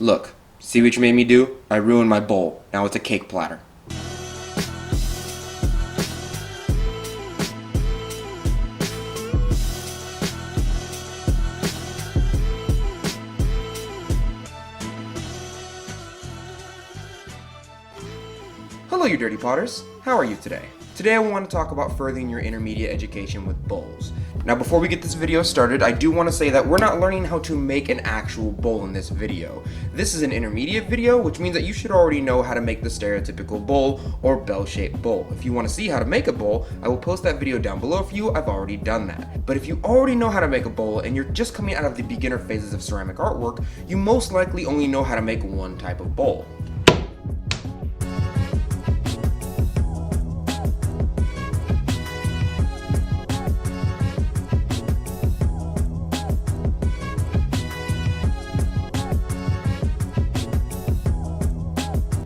Look, see what you made me do? I ruined my bowl. Now it's a cake platter. Hello, you dirty potters. How are you today? Today I want to talk about furthering your intermediate education with bowls. Now before we get this video started, I do want to say that we're not learning how to make an actual bowl in this video. This is an intermediate video, which means that you should already know how to make the stereotypical bowl or bell-shaped bowl. If you want to see how to make a bowl, I will post that video down below for you. I've already done that. But if you already know how to make a bowl and you're just coming out of the beginner phases of ceramic artwork, you most likely only know how to make one type of bowl.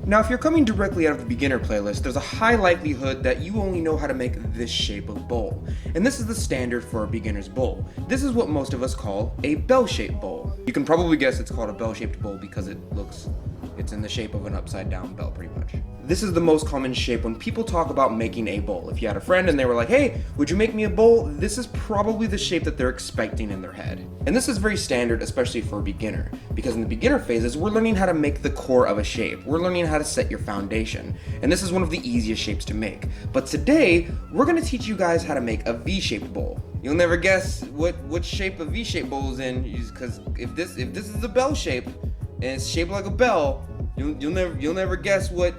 Now, if you're coming directly out of the beginner playlist, there's a high likelihood that you only know how to make this shape of bowl. And this is the standard for a beginner's bowl. This is what most of us call a bell-shaped bowl. You can probably guess it's called a bell-shaped bowl because it's in the shape of an upside down bell pretty much. This is the most common shape when people talk about making a bowl. If you had a friend and they were like, hey, would you make me a bowl? This is probably the shape that they're expecting in their head. And this is very standard, especially for a beginner, because in the beginner phases, we're learning how to make the core of a shape. We're learning how to set your foundation. And this is one of the easiest shapes to make. But today, we're gonna teach you guys how to make a V-shaped bowl. You'll never guess what shape a V-shaped bowl is in, because if this is a bell shape and it's shaped like a bell, you'll never guess what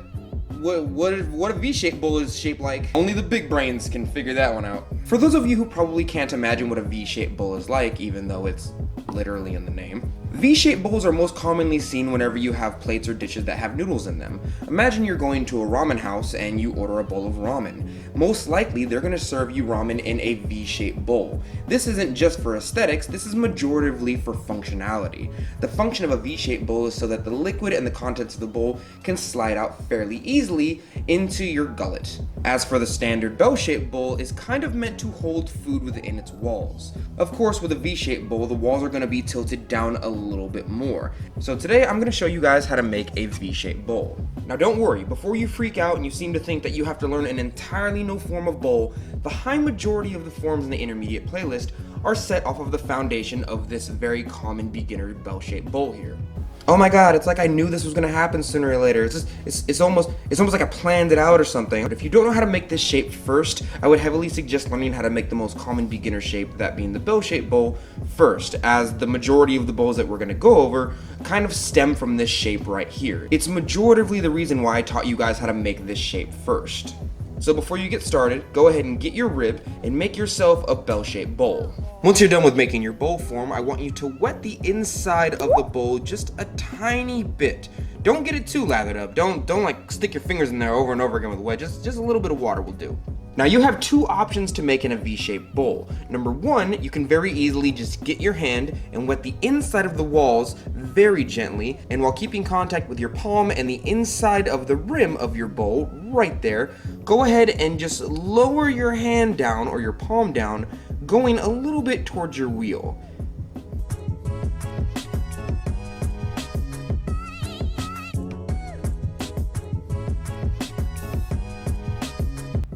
a V-shaped bowl is shaped like. Only the big brains can figure that one out. For those of you who probably can't imagine what a V-shaped bowl is like, even though it's literally in the name, V-shaped bowls are most commonly seen whenever you have plates or dishes that have noodles in them. Imagine you're going to a ramen house and you order a bowl of ramen. Most likely, they're going to serve you ramen in a V-shaped bowl. This isn't just for aesthetics, this is majoritively for functionality. The function of a V-shaped bowl is so that the liquid and the contents of the bowl can slide out fairly easily into your gullet. As for the standard bell-shaped bowl, is kind of meant to hold food within its walls. Of course, with a V-shaped bowl, the walls are going to be tilted down a little bit more. So today I'm going to show you guys how to make a V-shaped bowl. Now don't worry, before you freak out and you seem to think that you have to learn an entirely new form of bowl, the high majority of the forms in the intermediate playlist are set off of the foundation of this very common beginner bell-shaped bowl here. Oh my god, it's like I knew this was gonna happen sooner or later. It's almost like I planned it out or something. But if you don't know how to make this shape first, I would heavily suggest learning how to make the most common beginner shape, that being the bell-shaped bowl, first, as the majority of the bowls that we're gonna go over kind of stem from this shape right here. It's majoritively the reason why I taught you guys how to make this shape first. So before you get started, go ahead and get your rib and make yourself a bell-shaped bowl. Once you're done with making your bowl form, I want you to wet the inside of the bowl just a tiny bit. Don't get it too lathered up. Don't like stick your fingers in there over and over again with wet. Just a little bit of water will do. Now you have two options to make in a V-shaped bowl. Number one, you can very easily just get your hand and wet the inside of the walls very gently, and while keeping contact with your palm and the inside of the rim of your bowl right there, go ahead and just lower your hand down or your palm down, going a little bit towards your wheel.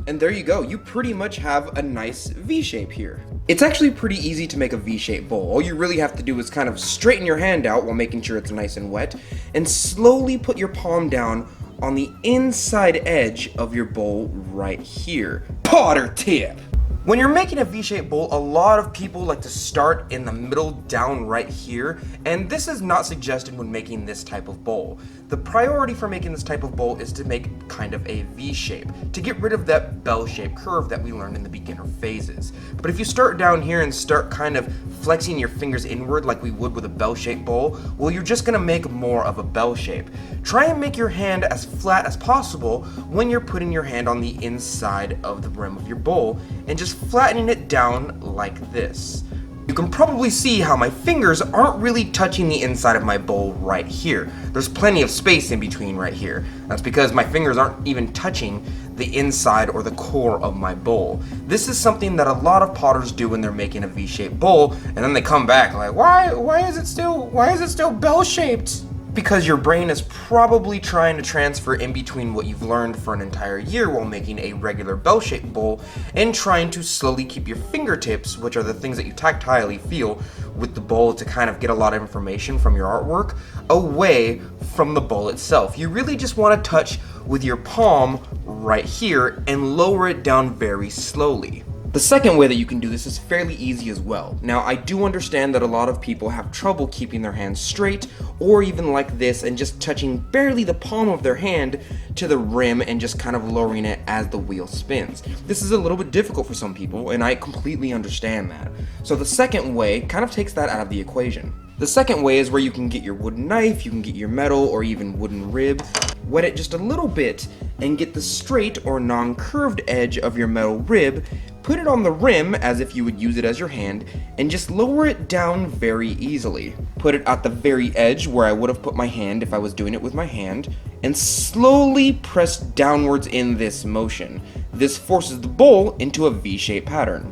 And there you go, you pretty much have a nice V-shape here. It's actually pretty easy to make a V-shaped bowl. All you really have to do is kind of straighten your hand out while making sure it's nice and wet, and slowly put your palm down on the inside edge of your bowl right here. Potter tip! When you're making a V-shaped bowl, a lot of people like to start in the middle down right here, and this is not suggested when making this type of bowl. The priority for making this type of bowl is to make kind of a V-shape, to get rid of that bell-shaped curve that we learned in the beginner phases. But if you start down here and start kind of flexing your fingers inward like we would with a bell-shaped bowl, well, you're just gonna make more of a bell shape. Try and make your hand as flat as possible when you're putting your hand on the inside of the rim of your bowl, and just flattening it down like this. You can probably see how my fingers aren't really touching the inside of my bowl right here. There's plenty of space in between right here. That's because my fingers aren't even touching the inside or the core of my bowl. This is something that a lot of potters do when they're making a V-shaped bowl, and then they come back like, why is it still bell-shaped? because your brain is probably trying to transfer in between what you've learned for an entire year while making a regular bell-shaped bowl and trying to slowly keep your fingertips, which are the things that you tactilely feel with the bowl to kind of get a lot of information from your artwork, away from the bowl itself. You really just want to touch with your palm right here and lower it down very slowly. The second way that you can do this is fairly easy as well. Now, I do understand that a lot of people have trouble keeping their hands straight, or even like this, and just touching barely the palm of their hand to the rim and just kind of lowering it as the wheel spins. This is a little bit difficult for some people, and I completely understand that. So the second way kind of takes that out of the equation. The second way is where you can get your wooden knife, you can get your metal or even wooden rib, wet it just a little bit, and get the straight or non-curved edge of your metal rib, put it on the rim as if you would use it as your hand, and just lower it down very easily. Put it at the very edge where I would have put my hand if I was doing it with my hand, and slowly press downwards in this motion. This forces the bowl into a V-shaped pattern.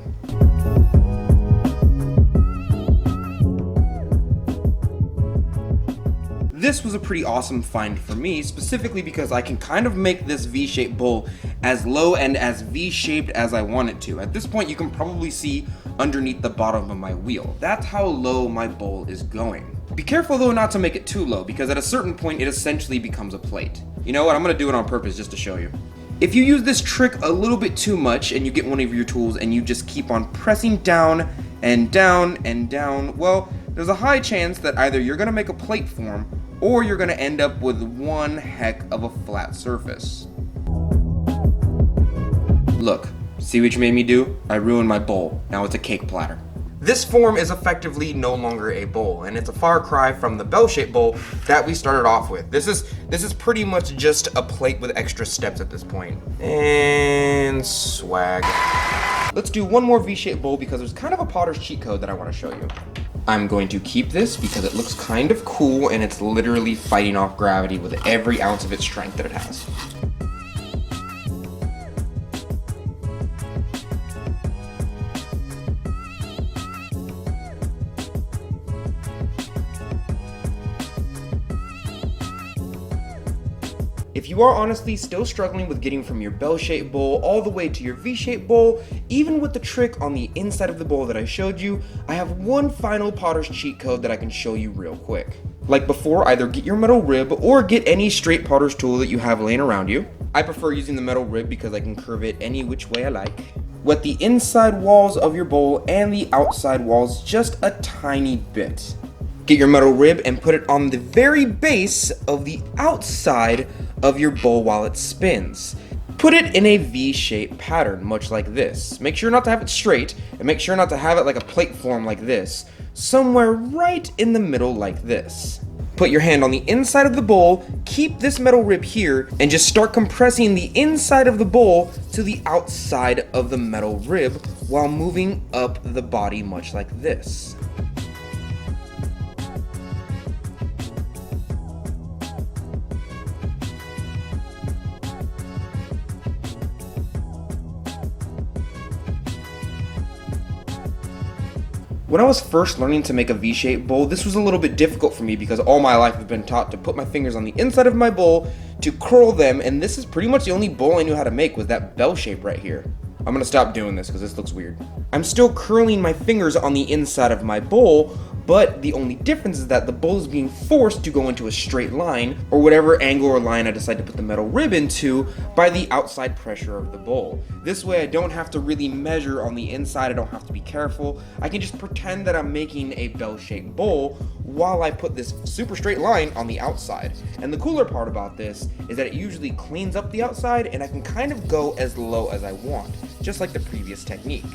This was a pretty awesome find for me, specifically because I can kind of make this V-shaped bowl as low and as V-shaped as I want it to. At this point, you can probably see underneath the bottom of my wheel. That's how low my bowl is going. Be careful though not to make it too low, because at a certain point it essentially becomes a plate. You know what, I'm gonna do it on purpose just to show you. If you use this trick a little bit too much and you get one of your tools and you just keep on pressing down and down and down, well, there's a high chance that either you're gonna make a plate form or you're gonna end up with one heck of a flat surface. Look, see what you made me do? I ruined my bowl. Now it's a cake platter. This form is effectively no longer a bowl, and it's a far cry from the bell-shaped bowl that we started off with. This is pretty much just a plate with extra steps at this point. And swag. Let's do one more V-shaped bowl because there's kind of a potter's cheat code that I want to show you. I'm going to keep this because it looks kind of cool and it's literally fighting off gravity with every ounce of its strength that it has. If you are honestly still struggling with getting from your bell-shaped bowl all the way to your V-shaped bowl, even with the trick on the inside of the bowl that I showed you, I have one final potter's cheat code that I can show you real quick. Like before, either get your metal rib or get any straight potter's tool that you have laying around you. I prefer using the metal rib because I can curve it any which way I like. Wet the inside walls of your bowl and the outside walls just a tiny bit. Get your metal rib and put it on the very base of the outside of your bowl while it spins. Put it in a V-shaped pattern, much like this. Make sure not to have it straight, and make sure not to have it like a plate form like this. Somewhere right in the middle like this. Put your hand on the inside of the bowl, keep this metal rib here, and just start compressing the inside of the bowl to the outside of the metal rib while moving up the body much like this. When I was first learning to make a V-shaped bowl, this was a little bit difficult for me because all my life I've been taught to put my fingers on the inside of my bowl, to curl them, and this is pretty much the only bowl I knew how to make was that bell shape right here. I'm gonna stop doing this because this looks weird. I'm still curling my fingers on the inside of my bowl, but the only difference is that the bowl is being forced to go into a straight line, or whatever angle or line I decide to put the metal rib into, by the outside pressure of the bowl. This way I don't have to really measure on the inside, I don't have to be careful. I can just pretend that I'm making a bell-shaped bowl while I put this super straight line on the outside. And the cooler part about this is that it usually cleans up the outside and I can kind of go as low as I want, just like the previous technique.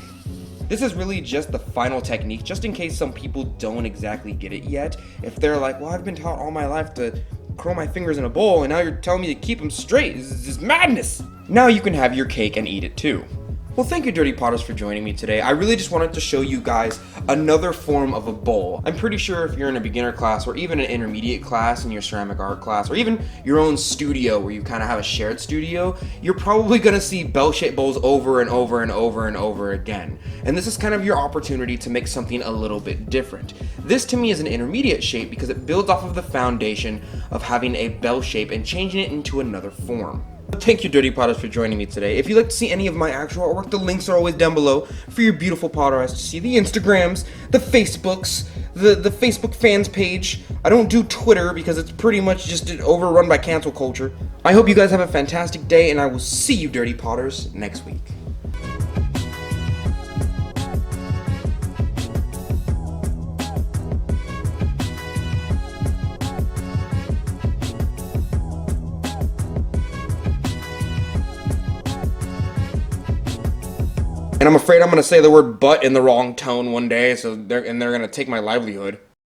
This is really just the final technique, just in case some people don't exactly get it yet. If they're like, well, I've been taught all my life to curl my fingers in a bowl, and now you're telling me to keep them straight. This is madness. Now you can have your cake and eat it too. Well, thank you, Dirty Potters, for joining me today. I really just wanted to show you guys another form of a bowl. I'm pretty sure if you're in a beginner class or even an intermediate class in your ceramic art class or even your own studio where you kind of have a shared studio, you're probably going to see bell-shaped bowls over and over and over and over again. And this is kind of your opportunity to make something a little bit different. This to me is an intermediate shape because it builds off of the foundation of having a bell shape and changing it into another form. Thank you, Dirty Potters, for joining me today. If you'd like to see any of my actual artwork, the links are always down below for your beautiful potter eyes to see. The Instagrams, the Facebooks, the Facebook fans page. I don't do Twitter because it's pretty much just overrun by cancel culture. I hope you guys have a fantastic day, and I will see you, Dirty Potters, next week. And I'm afraid I'm going to say the word butt in the wrong tone one day, so they're going to take my livelihood.